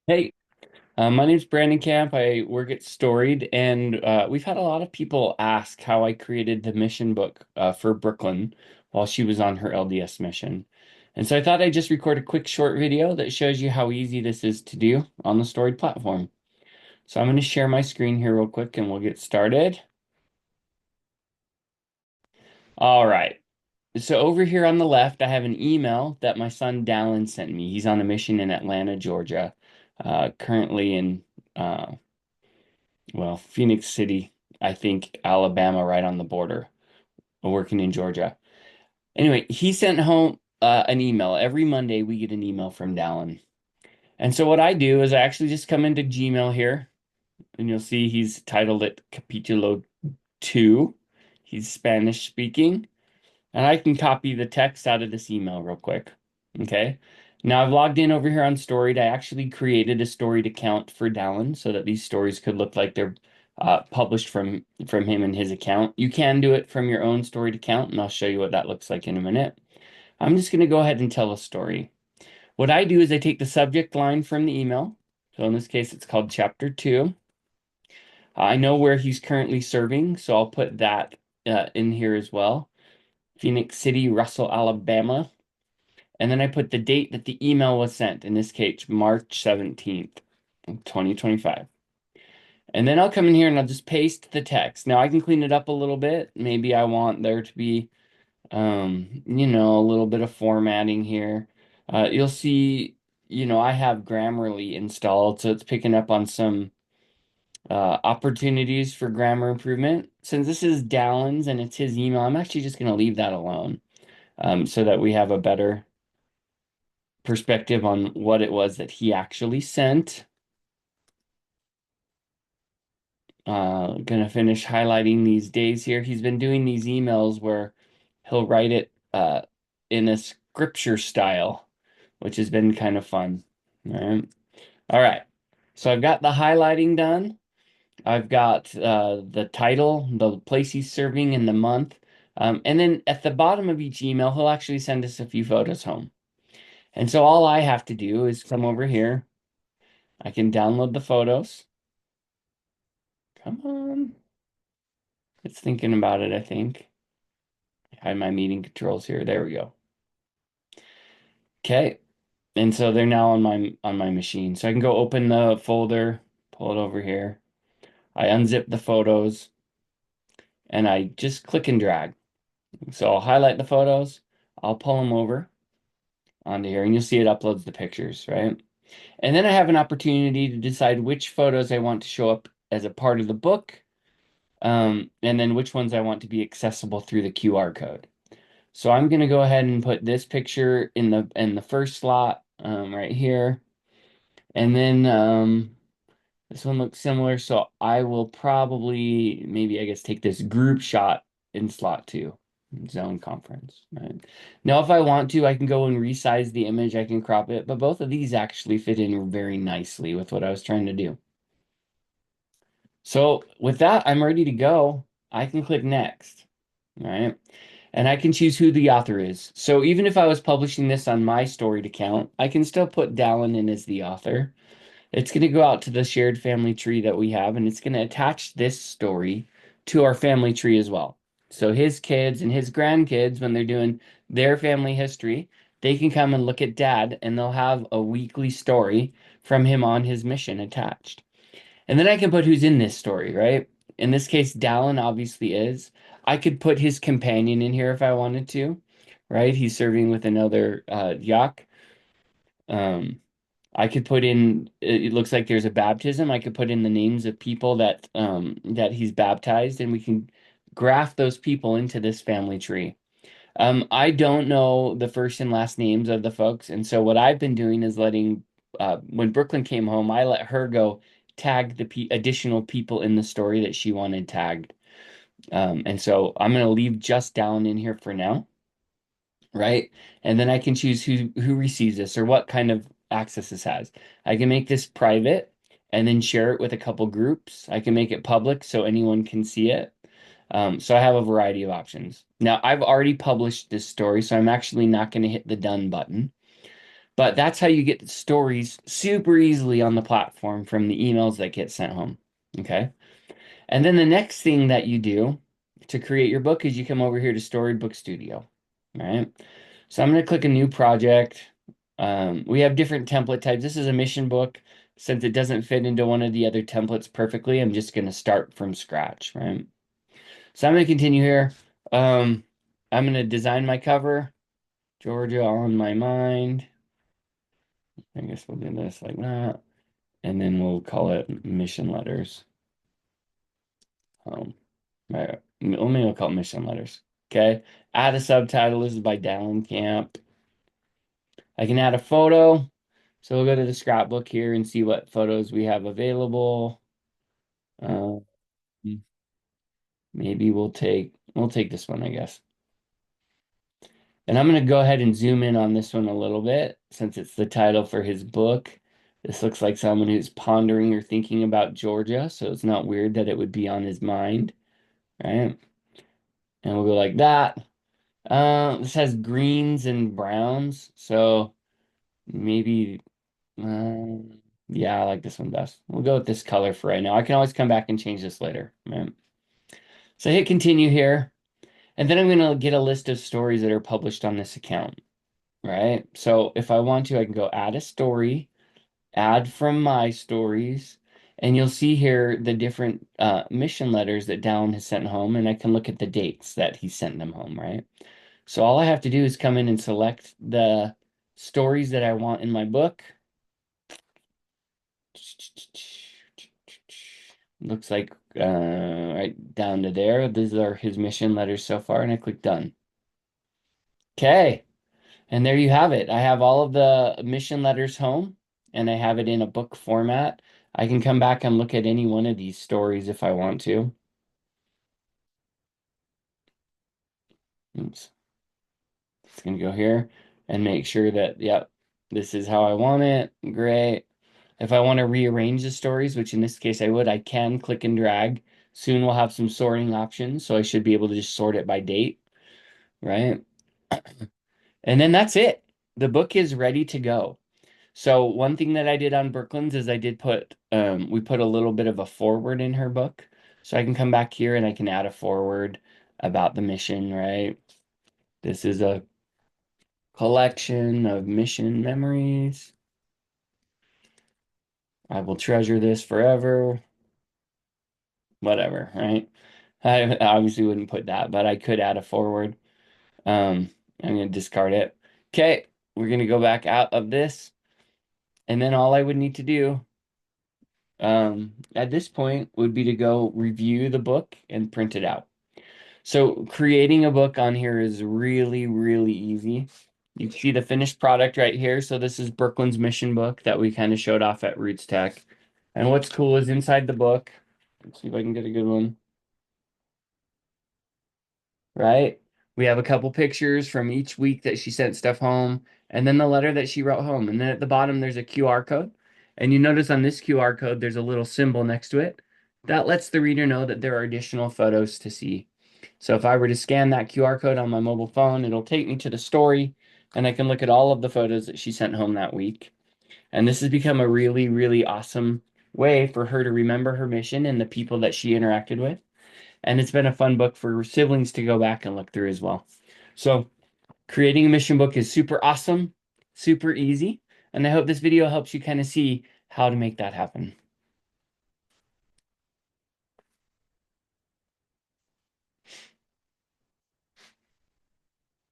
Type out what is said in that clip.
Hey, my name's Brandon Camp. I work at Storied, and we've had a lot of people ask how I created the mission book for Brooklyn while she was on her LDS mission. And so I thought I'd just record a quick short video that shows you how easy this is to do on the Storied platform. So I'm going to share my screen here real quick and we'll get started. All right. So over here on the left, I have an email that my son Dallin sent me. He's on a mission in Atlanta, Georgia, currently in Phoenix City, I think Alabama, right on the border, working in Georgia. Anyway, he sent home an email. Every Monday, we get an email from Dallin. And so what I do is I actually just come into Gmail here, and you'll see he's titled it Capítulo 2. He's Spanish speaking. And I can copy the text out of this email real quick. Okay. Now I've logged in over here on Storied. I actually created a Storied account for Dallin so that these stories could look like they're published from him and his account. You can do it from your own Storied account, and I'll show you what that looks like in a minute. I'm just going to go ahead and tell a story. What I do is I take the subject line from the email. So in this case, it's called Chapter 2. I know where he's currently serving, so I'll put that in here as well. Phoenix City, Russell, Alabama. And then I put the date that the email was sent, in this case, March 17th, 2025. And then I'll come in here and I'll just paste the text. Now I can clean it up a little bit. Maybe I want there to be, a little bit of formatting here. You'll see, I have Grammarly installed, so it's picking up on some opportunities for grammar improvement. Since this is Dallin's and it's his email, I'm actually just going to leave that alone, so that we have a better perspective on what it was that he actually sent. Gonna finish highlighting these days here. He's been doing these emails where he'll write it in a scripture style, which has been kind of fun. All right. All right. So I've got the highlighting done. I've got the title, the place he's serving, and the month. And then at the bottom of each email, he'll actually send us a few photos home. And so all I have to do is come over here. I can download the photos. Come on. It's thinking about it, I think. I had my meeting controls here. There we go. Okay. And so they're now on my machine. So I can go open the folder, pull it over here. I unzip the photos and I just click and drag. So I'll highlight the photos, I'll pull them over onto here, and you'll see it uploads the pictures, right? And then I have an opportunity to decide which photos I want to show up as a part of the book, and then which ones I want to be accessible through the QR code. So I'm gonna go ahead and put this picture in the first slot right here, and then this one looks similar. So I will probably maybe I guess take this group shot in slot 2, zone conference. Right now, if I want to, I can go and resize the image. I can crop it, but both of these actually fit in very nicely with what I was trying to do. So with that, I'm ready to go. I can click next. All right. And I can choose who the author is. So even if I was publishing this on my storied account, I can still put Dallin in as the author. It's going to go out to the shared family tree that we have, and it's going to attach this story to our family tree as well. So his kids and his grandkids, when they're doing their family history, they can come and look at Dad, and they'll have a weekly story from him on his mission attached. And then I can put who's in this story, right? In this case, Dallin obviously is. I could put his companion in here if I wanted to, right? He's serving with another Yak. Um, I could put in, it looks like there's a baptism. I could put in the names of people that he's baptized, and we can graph those people into this family tree. I don't know the first and last names of the folks, and so what I've been doing is letting when Brooklyn came home, I let her go tag the additional people in the story that she wanted tagged. And so I'm going to leave just down in here for now, right? And then I can choose who receives this or what kind of access this has. I can make this private and then share it with a couple groups. I can make it public so anyone can see it. So I have a variety of options. Now, I've already published this story, so I'm actually not going to hit the done button. But that's how you get the stories super easily on the platform from the emails that get sent home. Okay. And then the next thing that you do to create your book is you come over here to Storybook Studio. All right. So I'm going to click a new project. We have different template types. This is a mission book. Since it doesn't fit into one of the other templates perfectly, I'm just going to start from scratch, right? So I'm going to continue here. I'm going to design my cover. Georgia on my mind. I guess we'll do this like that. And then we'll call it mission letters. Right. Maybe we'll call it mission letters. Okay. Add a subtitle. This is by Dallin Camp. I can add a photo. So we'll go to the scrapbook here and see what photos we have available. Uh, maybe we'll take this one, I guess. And I'm going to go ahead and zoom in on this one a little bit since it's the title for his book. This looks like someone who's pondering or thinking about Georgia, so it's not weird that it would be on his mind, right? And we'll go like that. This has greens and browns, so maybe, uh, yeah, I like this one best. We'll go with this color for right now. I can always come back and change this later, right? So hit continue here, and then I'm going to get a list of stories that are published on this account, right? So if I want to, I can go add a story, add from my stories, and you'll see here the different mission letters that Dallin has sent home, and I can look at the dates that he sent them home, right? So all I have to do is come in and select the stories that I want in my book. Looks like right down to there. These are his mission letters so far, and I click done. Okay, and there you have it. I have all of the mission letters home, and I have it in a book format. I can come back and look at any one of these stories if I want to. Oops. It's gonna go here and make sure that, yep, this is how I want it. Great. If I want to rearrange the stories, which in this case I would, I can click and drag. Soon we'll have some sorting options, so I should be able to just sort it by date, right? And then that's it. The book is ready to go. So one thing that I did on Brooklyn's is I did put we put a little bit of a forward in her book. So I can come back here and I can add a forward about the mission, right? This is a collection of mission memories. I will treasure this forever. Whatever, right? I obviously wouldn't put that, but I could add a forward. I'm going to discard it. Okay, we're going to go back out of this. And then all I would need to do at this point would be to go review the book and print it out. So creating a book on here is really, really easy. You can see the finished product right here. So this is Brooklyn's mission book that we kind of showed off at Roots Tech. And what's cool is inside the book, let's see if I can get a good one. Right? We have a couple pictures from each week that she sent stuff home, and then the letter that she wrote home. And then at the bottom, there's a QR code. And you notice on this QR code, there's a little symbol next to it. That lets the reader know that there are additional photos to see. So if I were to scan that QR code on my mobile phone, it'll take me to the story, and I can look at all of the photos that she sent home that week. And this has become a really, really awesome way for her to remember her mission and the people that she interacted with. And it's been a fun book for siblings to go back and look through as well. So creating a mission book is super awesome, super easy. And I hope this video helps you kind of see how to make that happen.